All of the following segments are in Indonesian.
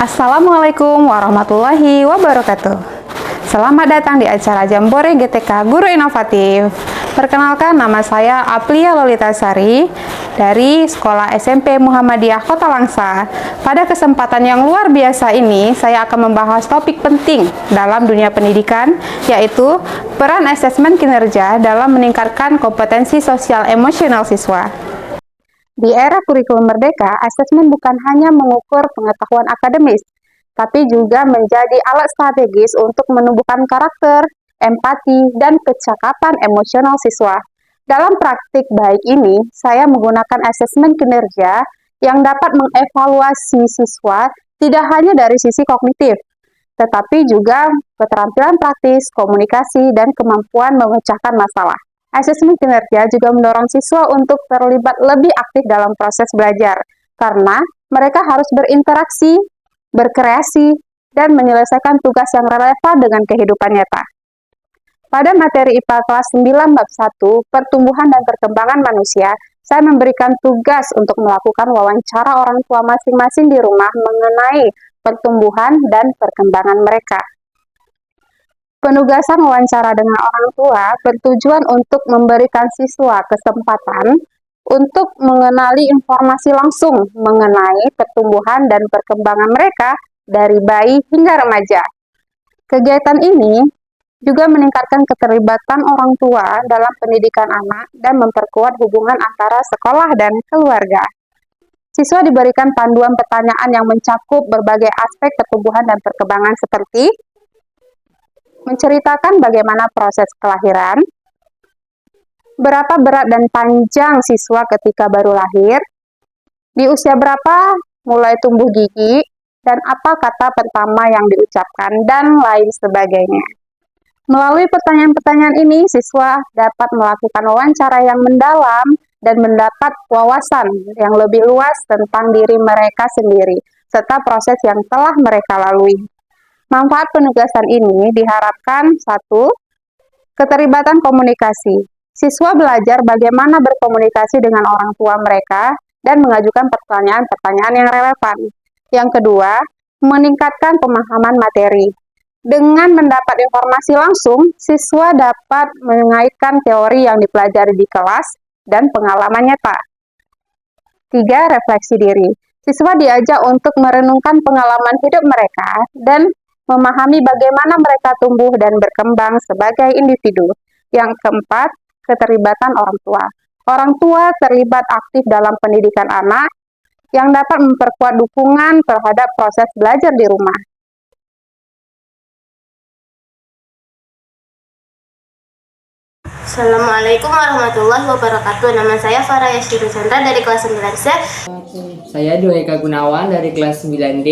Assalamualaikum warahmatullahi wabarakatuh. Selamat datang di acara Jambore GTK Guru Inovatif. Perkenalkan, nama saya Aplia Lolitasari dari Sekolah SMP Muhammadiyah Kota Langsa. Pada kesempatan yang luar biasa ini, saya akan membahas topik penting dalam dunia pendidikan, yaitu peran asesmen kinerja dalam meningkatkan kompetensi sosial emosional siswa. Di era kurikulum merdeka, asesmen bukan hanya mengukur pengetahuan akademis, tapi juga menjadi alat strategis untuk menumbuhkan karakter, empati, dan kecakapan emosional siswa. Dalam praktik baik ini, saya menggunakan asesmen kinerja yang dapat mengevaluasi siswa tidak hanya dari sisi kognitif, tetapi juga keterampilan praktis, komunikasi, dan kemampuan memecahkan masalah. Asesmen kinerja juga mendorong siswa untuk terlibat lebih aktif dalam proses belajar, karena mereka harus berinteraksi, berkreasi, dan menyelesaikan tugas yang relevan dengan kehidupan nyata. Pada materi IPA kelas 9 bab 1, Pertumbuhan dan Perkembangan Manusia, saya memberikan tugas untuk melakukan wawancara orang tua masing-masing di rumah mengenai pertumbuhan dan perkembangan mereka. Penugasan wawancara dengan orang tua bertujuan untuk memberikan siswa kesempatan untuk mengenali informasi langsung mengenai pertumbuhan dan perkembangan mereka dari bayi hingga remaja. Kegiatan ini juga meningkatkan keterlibatan orang tua dalam pendidikan anak dan memperkuat hubungan antara sekolah dan keluarga. Siswa diberikan panduan pertanyaan yang mencakup berbagai aspek pertumbuhan dan perkembangan seperti menceritakan bagaimana proses kelahiran, berapa berat dan panjang siswa ketika baru lahir, di usia berapa mulai tumbuh gigi, dan apa kata pertama yang diucapkan, dan lain sebagainya. Melalui pertanyaan-pertanyaan ini, siswa dapat melakukan wawancara yang mendalam dan mendapat wawasan yang lebih luas tentang diri mereka sendiri, serta proses yang telah mereka lalui. Manfaat penugasan ini diharapkan: 1. Keterlibatan komunikasi. Siswa belajar bagaimana berkomunikasi dengan orang tua mereka dan mengajukan pertanyaan-pertanyaan yang relevan. Yang kedua, meningkatkan pemahaman materi. Dengan mendapat informasi langsung, siswa dapat mengaitkan teori yang dipelajari di kelas dan pengalaman nyata. 3. Refleksi diri. Siswa diajak untuk merenungkan pengalaman hidup mereka dan memahami bagaimana mereka tumbuh dan berkembang sebagai individu. Yang keempat, keterlibatan orang tua. Orang tua terlibat aktif dalam pendidikan anak yang dapat memperkuat dukungan terhadap proses belajar di rumah. Assalamualaikum warahmatullahi wabarakatuh. Nama saya Farah Yashiru Chandra dari kelas 9C. Saya Dwi Eka Gunawan dari kelas 9D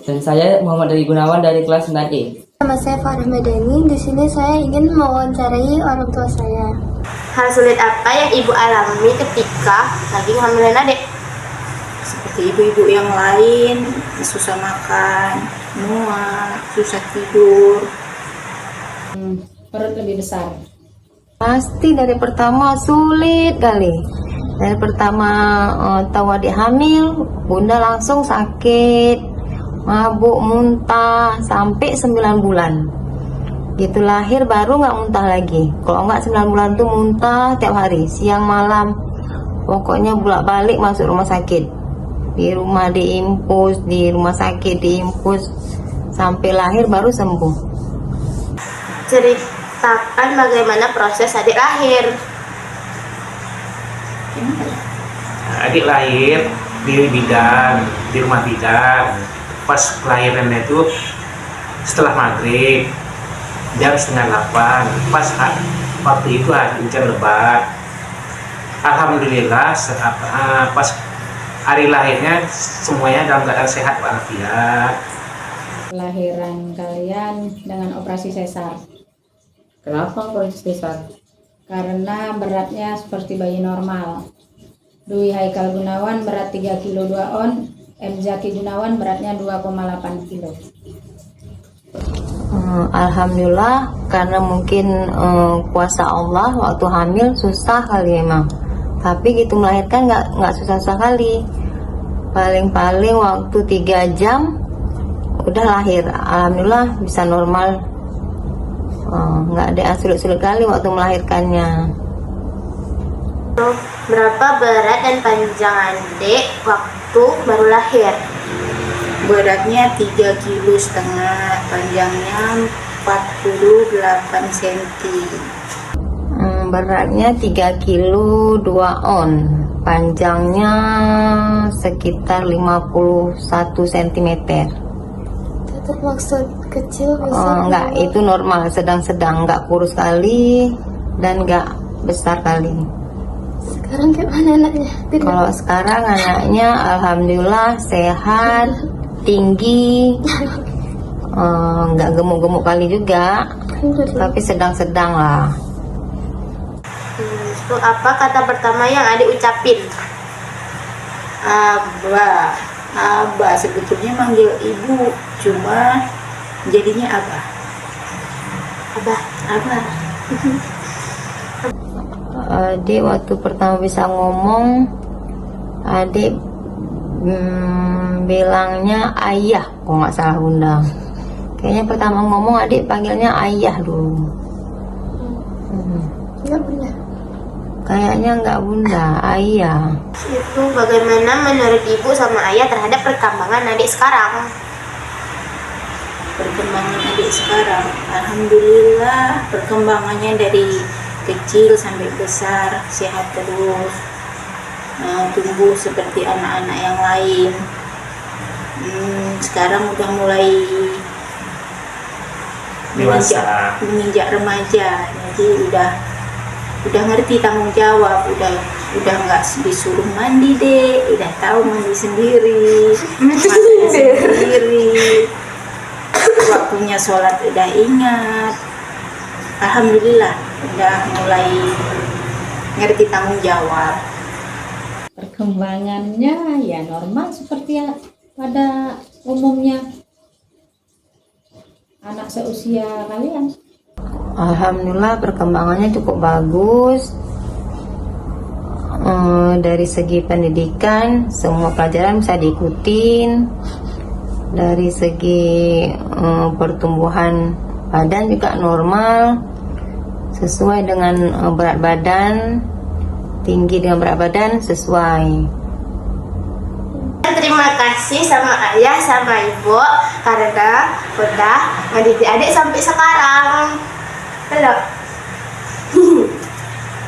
dan saya Muhammad Ali Gunawan dari kelas 9E. Nama saya Farah Madani. Di sini saya ingin mewawancarai orang tua saya. Hal sulit apa yang ibu alami ketika lagi ngambilin adik? Seperti ibu-ibu yang lain, susah makan, mual, susah tidur. Perut lebih besar. Pasti dari pertama sulit kali. Dari pertama tahu adik hamil, bunda langsung sakit, mabuk, muntah sampai 9 bulan. Gitu lahir baru nggak muntah lagi. Kalau nggak 9 bulan tuh muntah tiap hari, siang malam. Pokoknya bolak-balik masuk rumah sakit. Di rumah diimpus, di rumah sakit diimpus, sampai lahir baru sembuh. Ceritakan bagaimana proses adik lahir. Adik lahir di bidan, di rumah bidan. Pas kelahirannya itu setelah maghrib jam 7:30, pas waktu itu hujan lebat. Alhamdulillah pas hari lahirnya semuanya dalam keadaan sehat walafiat. Kelahiran kalian dengan operasi sesar. Kenapa operasi sesar? Karena beratnya seperti bayi normal. Dwi Haikal Gunawan berat 3 kilo 2 on, M. Zaki Gunawan beratnya 2,8 kilo. Alhamdulillah, karena mungkin kuasa Allah waktu hamil susah kali emang. Tapi gitu melahirkan nggak susah-susah kali. Paling-paling waktu 3 jam udah lahir. Alhamdulillah bisa normal, nggak ada yang sulit-sulit kali waktu melahirkannya. Berapa berat dan panjang adik waktu baru lahir? Beratnya 3,5 kilo, panjangnya 48 cm. Beratnya 3 kilo 2 on, panjangnya sekitar 51 cm. Itu maksud kecil besar? Enggak, itu normal, sedang-sedang, nggak kurus kali dan nggak besar kali. Sekarang kayak mana anaknya? Kalau sekarang anaknya alhamdulillah sehat, tinggi, nggak gemuk-gemuk kali juga, tapi sedang-sedang lah. Itu apa kata pertama yang adik ucapin? Abah. Abah sebetulnya manggil ibu, cuma jadinya abah. Abah. Abah. Adik waktu pertama bisa ngomong, adik bilangnya ayah, kok nggak salah bunda. Kayaknya pertama ngomong adik panggilnya ayah dulu. Enggak bunda. Kayaknya nggak bunda, ayah. Itu bagaimana menurut ibu sama ayah terhadap perkembangan adik sekarang? Perkembangan adik sekarang, alhamdulillah perkembangannya dari kecil sampai besar sehat terus, tumbuh seperti anak-anak yang lain. Sekarang udah mulai menginjak remaja, jadi udah ngerti tanggung jawab, udah nggak disuruh mandi deh, udah tahu mandi sendiri, makan sendiri, waktunya sholat udah ingat. Alhamdulillah udah mulai ngerti tanggung jawab. Perkembangannya ya normal seperti pada umumnya anak seusia kalian. Alhamdulillah perkembangannya cukup bagus. Dari segi pendidikan semua pelajaran bisa diikutin. Dari segi pertumbuhan badan juga normal, sesuai dengan berat badan, tinggi dengan berat badan sesuai. Terima kasih sama ayah sama ibu karena udah ngedidik adik sampai sekarang. Halo.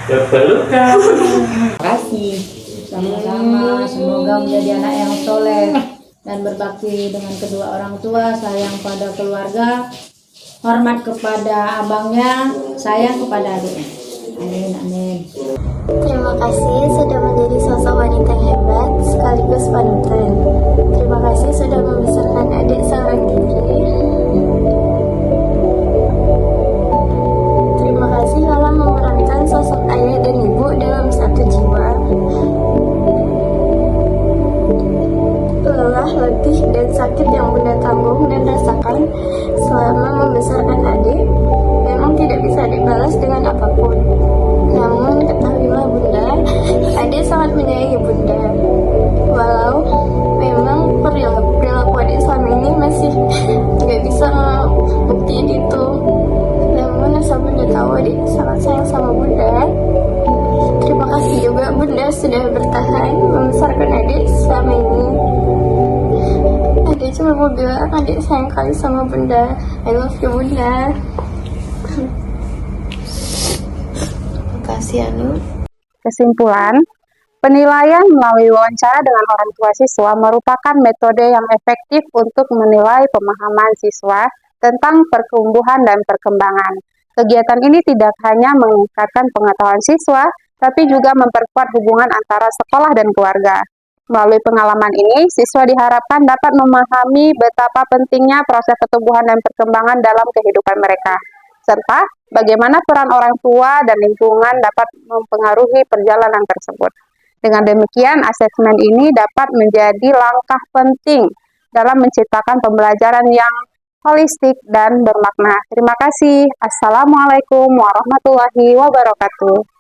Terpelukan. Terima kasih. Sama-sama, semoga menjadi anak yang soleh dan berbakti dengan kedua orang tua, sayang pada keluarga, hormat kepada abangnya, sayang kepada adiknya. Amin, amin. Terima kasih sudah menjadi sosok wanita yang hebat sekaligus panutan. Terima kasih sudah membesarkan adik seorang diri. Terima kasih telah memerankan sosok ayah dan ibu dalam satu jiwa. Lelah, letih, dan sakit yang bunda tanggung dan rasakan selama membesarkan adik memang tidak bisa dibalas dengan apapun. Namun ketahuilah bunda, adik sangat menyayangi bunda. Walau memang perilaku adik selama ini masih nggak bisa ngebuktiin itu. Namun asal bunda tahu adik sangat sayang sama bunda. Terima kasih juga bunda sudah bertahan membesarkan adik selama ini. Adik cuma mau bilang adik sayang kali sama bunda. I love you bunda. Kasih Anu. Kesimpulan, penilaian melalui wawancara dengan orang tua siswa merupakan metode yang efektif untuk menilai pemahaman siswa tentang pertumbuhan dan perkembangan. Kegiatan ini tidak hanya meningkatkan pengetahuan siswa, tapi juga memperkuat hubungan antara sekolah dan keluarga. Melalui pengalaman ini, siswa diharapkan dapat memahami betapa pentingnya proses pertumbuhan dan perkembangan dalam kehidupan mereka, serta bagaimana peran orang tua dan lingkungan dapat mempengaruhi perjalanan tersebut. Dengan demikian, asesmen ini dapat menjadi langkah penting dalam menciptakan pembelajaran yang holistik dan bermakna. Terima kasih. Assalamualaikum warahmatullahi wabarakatuh.